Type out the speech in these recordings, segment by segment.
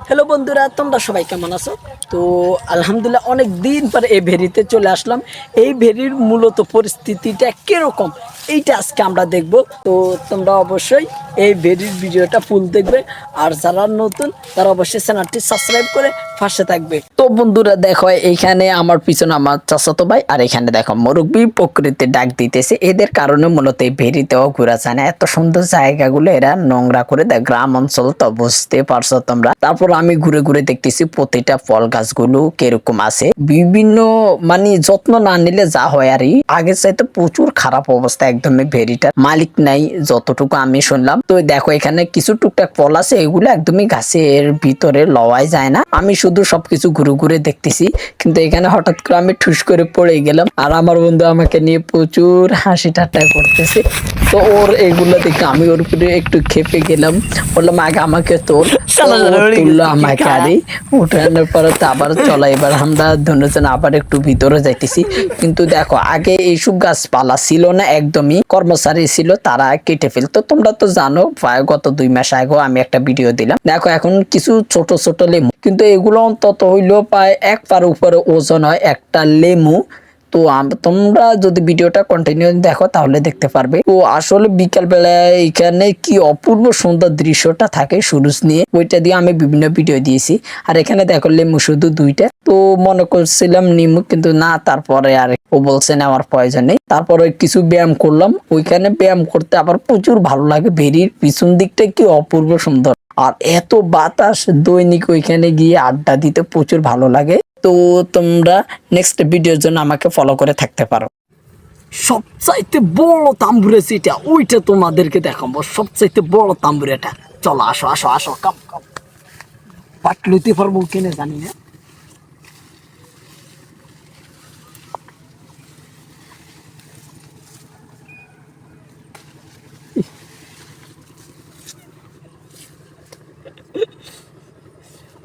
Hello বন্ধুরা, তোমরা সবাই কেমন আছো? তো আলহামদুলিল্লাহ অনেক দিন পর এই ভেরিতে চলে আসলাম। এই ভেরির মূলত পরিস্থিতিটা কীরকম এইটা আজকে আমরা দেখব। তো তোমরা অবশ্যই এই ভেরির ভিডিওটা ফুল দেখবে, আর যারা নতুন তারা অবশ্যই চ্যানেলটি সাবস্ক্রাইব করে পাশে থাকবে। তো বন্ধুরা দেখো, এইখানে আমার পিছনে আমার চাচাতো ভাই, আর এখানে দেখো মুরব্বি প্রকৃতি ডাক দিতেছে। এদের কারণে মূলত এই ভেরিতেও ঘোরা যায় না। এত সুন্দর জায়গাগুলো এরা নোংরা করে দেয়। গ্রাম অঞ্চল তো বুঝতে পারছো তোমরা। তারপর আমি ঘুরে ঘুরে দেখতেছি প্রতিটা ফল গাছগুলো কিরকম আছে। বিভিন্ন মানে যত্ন না নিলে যা হয় আর আগের চাইতে প্রচুর খারাপ অবস্থা। একদমই ভেরিটার মালিক নাই যতটুকু আমি শুনলাম। তো দেখো এখানে কিছু টুকটাক ফল আছে, এগুলো একদমই গাছের ভিতরে লওয়াই যায় না। আমি শুধু সবকিছু ঘুরে ঘুরে দেখতেছি, কিন্তু এখানে হঠাৎ করে আমি ঠুস করে পড়ে গেলাম। আর আমার বন্ধু আমাকে নিয়ে প্রচুর হাসি ঠাট্টা করতেছে। তো ওর এগুলো দেখে আমি ওর উপরে একটু খেপে গেলাম, বললাম আগে আমাকে তোর। তুললো আমাকে, আরে উঠানোর পরে তো আবার চলো। এবার আমরা দুজন আবার একটু ভিতরে যাইতেছি। কিন্তু দেখো আগে এইসব গাছপালা ছিল না, একদমই কর্মচারী ছিল, তারা কেটে ফেলতো। তোমরা তো জানো গত 2 মাস আগেও আমি একটা ভিডিও দিলাম। দেখো এখন কিছু ছোট ছোট লেমু, কিন্তু এগুলো অন্তত হইলেও প্রায় 1 পার উপরে ওজন হয় একটা লেমু। তো তোমরা যদি ভিডিওটা কন্টিনিউ দেখো তাহলে দেখতে পারবে। তো আসলে বিকাল বেলায় এখানে কি অপূর্ব সুন্দর দৃশ্যটা থাকে সূরজ নিয়ে, ওইটা দিয়ে আমি বিভিন্ন ভিডিও দিয়েছি। আর এখানে দেখো লেমু শুধু 2টা। তো মনে করছিলাম নিমু, কিন্তু না, তারপরে আর ও বলছে নেওয়ার প্রয়োজন নেই। তারপরে কিছু ব্যায়াম করলাম। ওইখানে ব্যায়াম করতে আবার প্রচুর ভালো লাগে। ভেরির পিছন দিকটা কি অপূর্ব সুন্দর, আর এত বাতাস। দৈনিক ওইখানে গিয়ে আড্ডা দিতে প্রচুর ভালো লাগে। তো তোমরা নেক্সট ভিডিওর জন্য আমাকে ফলো করে থাকতে পারো। সবচাইতে বড় তাম্বুরে যেটা, ওইটা তোমাদেরকে দেখাবো। সবচাইতে বড় তাম্বুরেটা। চলো আসো আসো আসো, কাম কাম। বাট লইতে পারবো কিনা জানি না।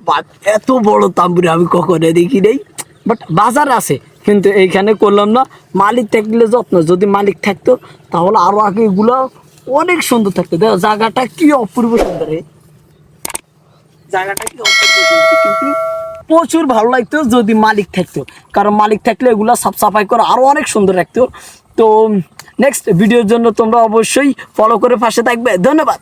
বাট এত বড় তাম্বুরে আমি কখনো দেখি নাই। বাট বাজার আছে, কিন্তু এইখানে করলাম না। মালিক থাকলে যত্ন, যদি মালিক থাকতো তাহলে আরো আগে এগুলো অনেক সুন্দর থাকতো। দেখো জায়গাটা কি অপূর্ব সুন্দর, জায়গাটা কি অপূর্ব সুন্দর। কিন্তু প্রচুর ভালো লাগতো যদি মালিক থাকতো, কারণ মালিক থাকলে এগুলো সাফ সাফাই করে আরো অনেক সুন্দর রাখতো। তো নেক্সট ভিডিওর জন্য তোমরা অবশ্যই ফলো করে পাশে থাকবে। ধন্যবাদ।